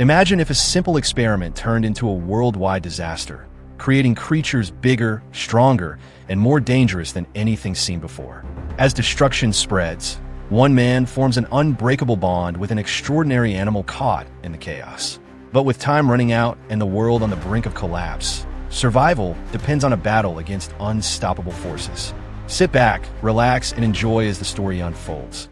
Imagine if a simple experiment turned into a worldwide disaster, creating creatures bigger, stronger, and more dangerous than anything seen before. As destruction spreads, one man forms an unbreakable bond with an extraordinary animal caught in the chaos. But with time running out and the world on the brink of collapse, survival depends on a battle against unstoppable forces. Sit back, relax, and enjoy as the story unfolds.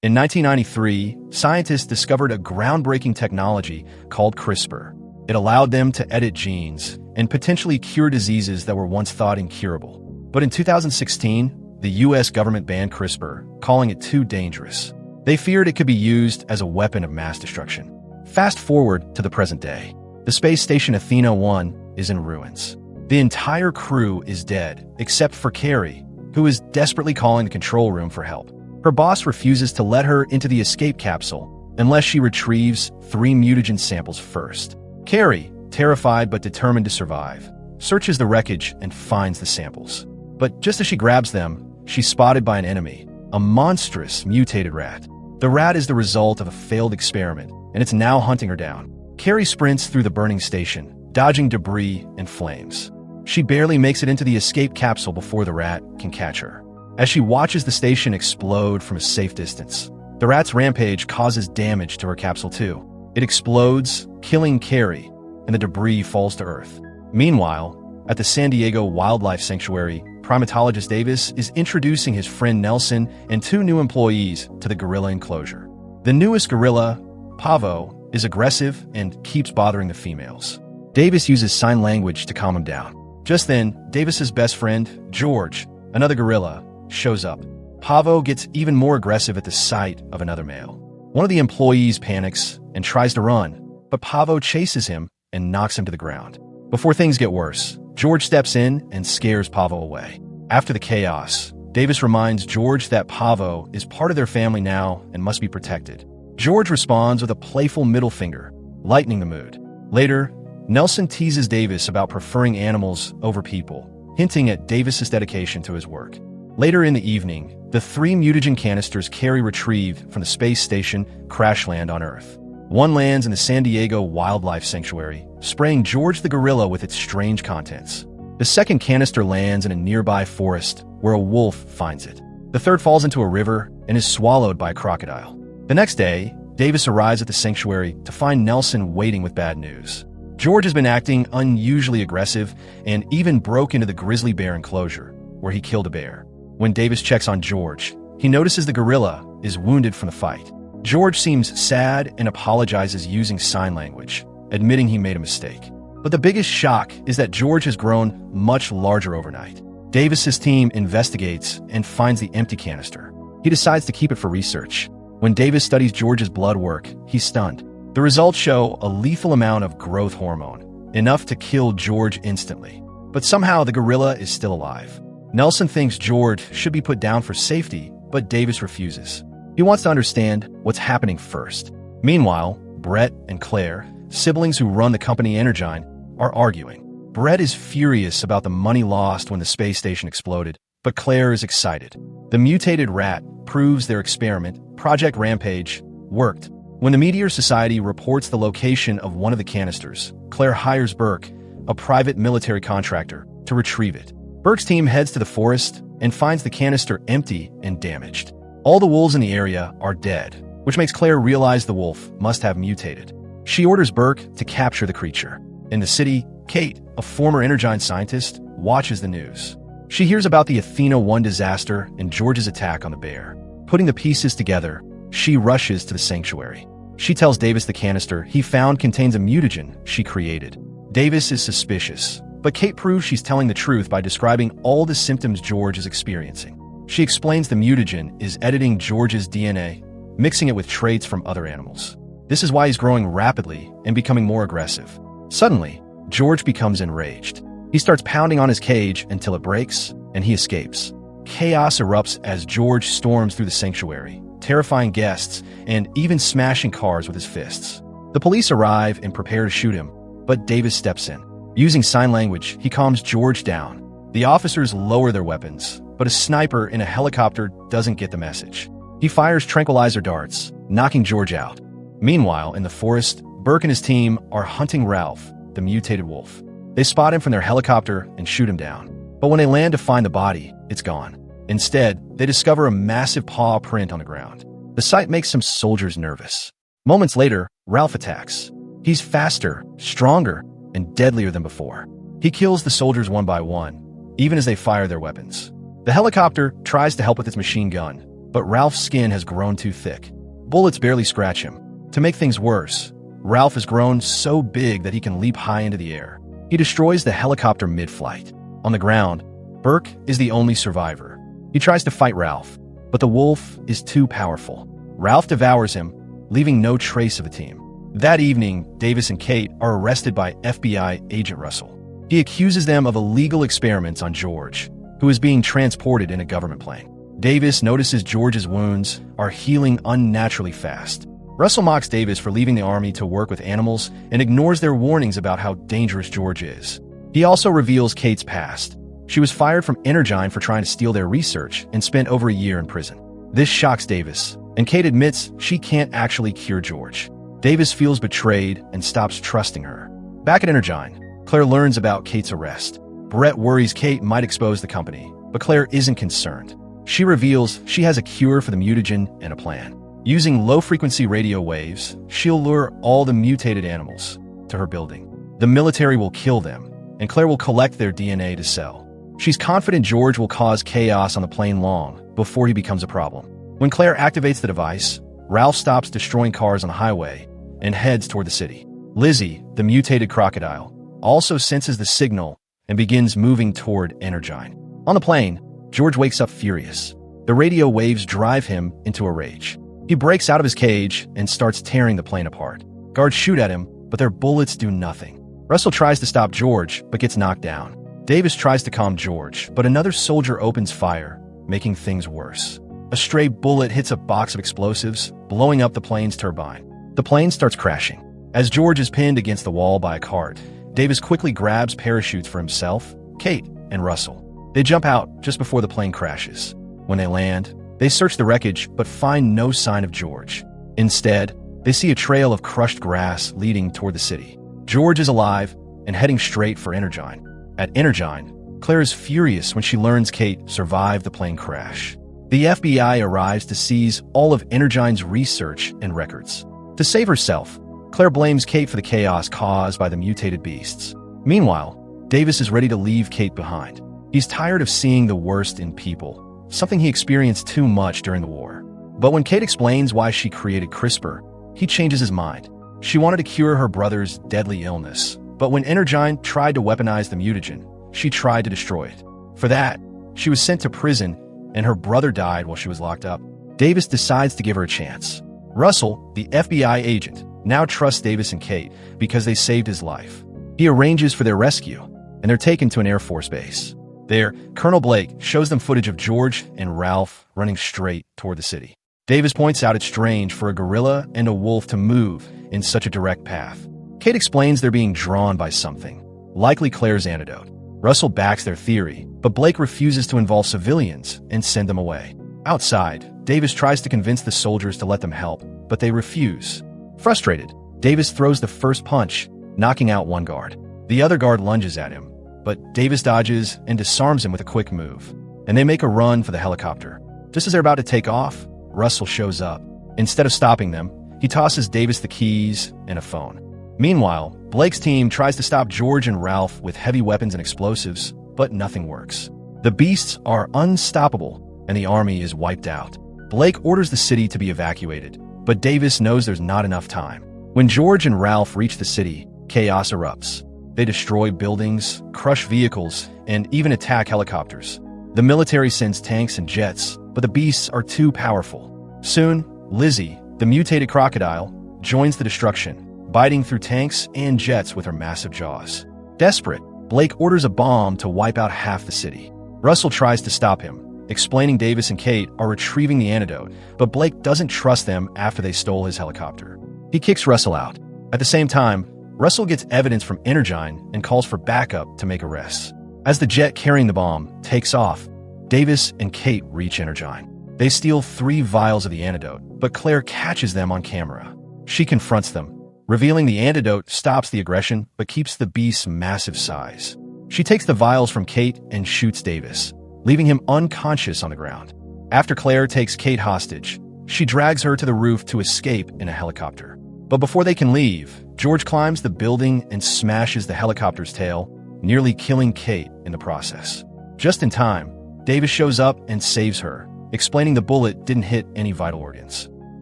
In 1993, scientists discovered a groundbreaking technology called CRISPR. It allowed them to edit genes and potentially cure diseases that were once thought incurable. But in 2016, the US government banned CRISPR, calling it too dangerous. They feared it could be used as a weapon of mass destruction. Fast forward to the present day. The space station Athena-1 is in ruins. The entire crew is dead, except for Carrie, who is desperately calling the control room for help. Her boss refuses to let her into the escape capsule unless she retrieves 3 mutagen samples first. Carrie, terrified but determined to survive, searches the wreckage and finds the samples. But just as she grabs them, she's spotted by an enemy, a monstrous mutated rat. The rat is the result of a failed experiment, and it's now hunting her down. Carrie sprints through the burning station, dodging debris and flames. She barely makes it into the escape capsule before the rat can catch her. As she watches the station explode from a safe distance, the rat's rampage causes damage to her capsule too. It explodes, killing Carrie, and the debris falls to Earth. Meanwhile, at the San Diego Wildlife Sanctuary, primatologist Davis is introducing his friend Nelson and 2 new employees to the gorilla enclosure. The newest gorilla, Pavo, is aggressive and keeps bothering the females. Davis uses sign language to calm him down. Just then, Davis's best friend, George, another gorilla, shows up. Pavo gets even more aggressive at the sight of another male. One of the employees panics and tries to run, but Pavo chases him and knocks him to the ground. Before things get worse, George steps in and scares Pavo away. After the chaos, Davis reminds George that Pavo is part of their family now and must be protected. George responds with a playful middle finger, lightening the mood. Later, Nelson teases Davis about preferring animals over people, hinting at Davis's dedication to his work. Later in the evening, the 3 mutagen canisters Carrie retrieved from the space station crash land on Earth. One lands in the San Diego Wildlife Sanctuary, spraying George the gorilla with its strange contents. The second canister lands in a nearby forest where a wolf finds it. The third falls into a river and is swallowed by a crocodile. The next day, Davis arrives at the sanctuary to find Nelson waiting with bad news. George has been acting unusually aggressive and even broke into the grizzly bear enclosure, where he killed a bear. When Davis checks on George, he notices the gorilla is wounded from the fight. George seems sad and apologizes using sign language, admitting he made a mistake. But the biggest shock is that George has grown much larger overnight. Davis's team investigates and finds the empty canister. He decides to keep it for research. When Davis studies George's blood work, he's stunned. The results show a lethal amount of growth hormone, enough to kill George instantly. But somehow the gorilla is still alive. Nelson thinks George should be put down for safety, but Davis refuses. He wants to understand what's happening first. Meanwhile, Brett and Claire, siblings who run the company Energyne, are arguing. Brett is furious about the money lost when the space station exploded, but Claire is excited. The mutated rat proves their experiment, Project Rampage, worked. When the Meteor Society reports the location of one of the canisters, Claire hires Burke, a private military contractor, to retrieve it. Burke's team heads to the forest and finds the canister empty and damaged. All the wolves in the area are dead, which makes Claire realize the wolf must have mutated. She orders Burke to capture the creature. In the city, Kate, a former Energyne scientist, watches the news. She hears about the Athena-1 disaster and George's attack on the bear. Putting the pieces together, she rushes to the sanctuary. She tells Davis the canister he found contains a mutagen she created. Davis is suspicious, but Kate proves she's telling the truth by describing all the symptoms George is experiencing. She explains the mutagen is editing George's DNA, mixing it with traits from other animals. This is why he's growing rapidly and becoming more aggressive. Suddenly, George becomes enraged. He starts pounding on his cage until it breaks, and he escapes. Chaos erupts as George storms through the sanctuary, terrifying guests and even smashing cars with his fists. The police arrive and prepare to shoot him, but Davis steps in. Using sign language, he calms George down. The officers lower their weapons, but a sniper in a helicopter doesn't get the message. He fires tranquilizer darts, knocking George out. Meanwhile, in the forest, Burke and his team are hunting Ralph, the mutated wolf. They spot him from their helicopter and shoot him down. But when they land to find the body, it's gone. Instead, they discover a massive paw print on the ground. The sight makes some soldiers nervous. Moments later, Ralph attacks. He's faster, stronger, and deadlier than before. He kills the soldiers one by one, even as they fire their weapons. The helicopter tries to help with its machine gun, but Ralph's skin has grown too thick. Bullets barely scratch him. To make things worse, Ralph has grown so big that he can leap high into the air. He destroys the helicopter mid-flight. On the ground, Burke is the only survivor. He tries to fight Ralph, but the wolf is too powerful. Ralph devours him, leaving no trace of the team. That evening, Davis and Kate are arrested by FBI agent Russell. He accuses them of illegal experiments on George, who is being transported in a government plane. Davis notices George's wounds are healing unnaturally fast. Russell mocks Davis for leaving the army to work with animals and ignores their warnings about how dangerous George is. He also reveals Kate's past. She was fired from Energyne for trying to steal their research and spent over a year in prison. This shocks Davis, and Kate admits she can't actually cure George. Davis feels betrayed and stops trusting her. Back at Energyne, Claire learns about Kate's arrest. Brett worries Kate might expose the company, but Claire isn't concerned. She reveals she has a cure for the mutagen and a plan. Using low-frequency radio waves, she'll lure all the mutated animals to her building. The military will kill them, and Claire will collect their DNA to sell. She's confident George will cause chaos on the plane long before he becomes a problem. When Claire activates the device, Ralph stops destroying cars on the highway and heads toward the city. Lizzie, the mutated crocodile, also senses the signal and begins moving toward Energyne. On the plane, George wakes up furious. The radio waves drive him into a rage. He breaks out of his cage and starts tearing the plane apart. Guards shoot at him, but their bullets do nothing. Russell tries to stop George, but gets knocked down. Davis tries to calm George, but another soldier opens fire, making things worse. A stray bullet hits a box of explosives, blowing up the plane's turbine. The plane starts crashing. As George is pinned against the wall by a cart, Davis quickly grabs parachutes for himself, Kate, and Russell. They jump out just before the plane crashes. When they land, they search the wreckage but find no sign of George. Instead, they see a trail of crushed grass leading toward the city. George is alive and heading straight for Energyne. At Energyne, Claire is furious when she learns Kate survived the plane crash. The FBI arrives to seize all of Energyne's research and records. To save herself, Claire blames Kate for the chaos caused by the mutated beasts. Meanwhile, Davis is ready to leave Kate behind. He's tired of seeing the worst in people, something he experienced too much during the war. But when Kate explains why she created CRISPR, he changes his mind. She wanted to cure her brother's deadly illness, but when Energyne tried to weaponize the mutagen, she tried to destroy it. For that, she was sent to prison, and her brother died while she was locked up. Davis decides to give her a chance. Russell, the FBI agent, now trusts Davis and Kate because they saved his life. He arranges for their rescue, and they're taken to an Air Force base. There, Colonel Blake shows them footage of George and Ralph running straight toward the city. Davis points out it's strange for a gorilla and a wolf to move in such a direct path. Kate explains they're being drawn by something, likely Claire's antidote. Russell backs their theory, but Blake refuses to involve civilians and send them away. Outside, Davis tries to convince the soldiers to let them help, but they refuse. Frustrated, Davis throws the first punch, knocking out one guard. The other guard lunges at him, but Davis dodges and disarms him with a quick move, and they make a run for the helicopter. Just as they're about to take off, Russell shows up. Instead of stopping them, he tosses Davis the keys and a phone. Meanwhile, Blake's team tries to stop George and Ralph with heavy weapons and explosives, but nothing works. The beasts are unstoppable, and the army is wiped out. Blake orders the city to be evacuated, but Davis knows there's not enough time. When George and Ralph reach the city, chaos erupts. They destroy buildings, crush vehicles, and even attack helicopters. The military sends tanks and jets, but the beasts are too powerful. Soon, Lizzie, the mutated crocodile, joins the destruction, biting through tanks and jets with her massive jaws. Desperate, Blake orders a bomb to wipe out half the city. Russell tries to stop him, explaining Davis and Kate are retrieving the antidote, but Blake doesn't trust them after they stole his helicopter. He kicks Russell out. At the same time, Russell gets evidence from Energyne and calls for backup to make arrests. As the jet carrying the bomb takes off, Davis and Kate reach Energyne. They steal 3 vials of the antidote, but Claire catches them on camera. She confronts them, Revealing the antidote stops the aggression but keeps the beast's massive size. She takes the vials from Kate and shoots Davis, leaving him unconscious on the ground. After Claire takes Kate hostage, she drags her to the roof to escape in a helicopter. But before they can leave, George climbs the building and smashes the helicopter's tail, nearly killing Kate in the process. Just in time, Davis shows up and saves her, explaining the bullet didn't hit any vital organs.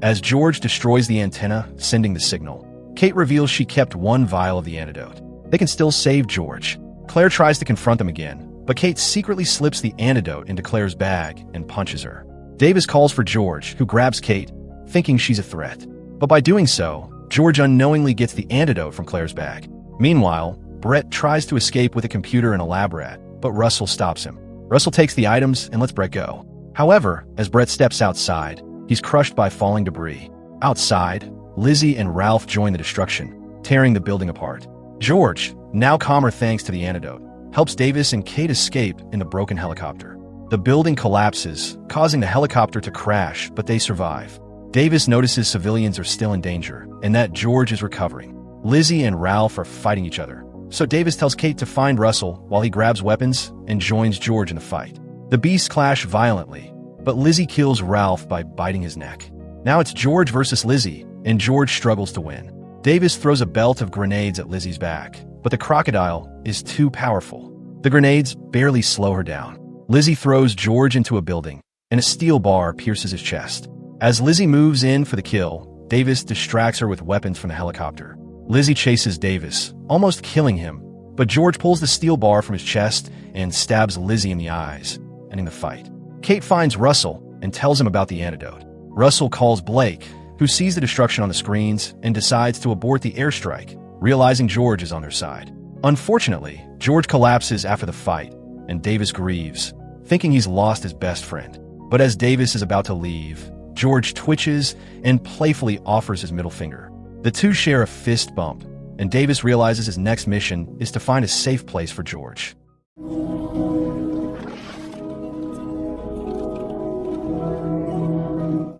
As George destroys the antenna, sending the signal, Kate reveals she kept one vial of the antidote. They can still save George. Claire tries to confront them again, but Kate secretly slips the antidote into Claire's bag and punches her. Davis calls for George, who grabs Kate, thinking she's a threat. But by doing so, George unknowingly gets the antidote from Claire's bag. Meanwhile, Brett tries to escape with a computer and a lab rat, but Russell stops him. Russell takes the items and lets Brett go. However, as Brett steps outside, he's crushed by falling debris. Outside, Lizzie and Ralph join the destruction, tearing the building apart. George, now calmer thanks to the antidote, helps Davis and Kate escape in the broken helicopter. The building collapses, causing the helicopter to crash, but they survive. Davis notices civilians are still in danger, and that George is recovering. Lizzie and Ralph are fighting each other, so Davis tells Kate to find Russell while he grabs weapons and joins George in the fight. The beasts clash violently, but Lizzie kills Ralph by biting his neck. Now it's George versus Lizzie, and George struggles to win. Davis throws a belt of grenades at Lizzie's back, but the crocodile is too powerful. The grenades barely slow her down. Lizzie throws George into a building, and a steel bar pierces his chest. As Lizzie moves in for the kill, Davis distracts her with weapons from the helicopter. Lizzie chases Davis, almost killing him, but George pulls the steel bar from his chest and stabs Lizzie in the eyes, ending the fight. Kate finds Russell and tells him about the antidote. Russell calls Blake, who sees the destruction on the screens and decides to abort the airstrike, realizing George is on their side. Unfortunately, George collapses after the fight, and Davis grieves, thinking he's lost his best friend. But as Davis is about to leave, George twitches and playfully offers his middle finger. The two share a fist bump, and Davis realizes his next mission is to find a safe place for George.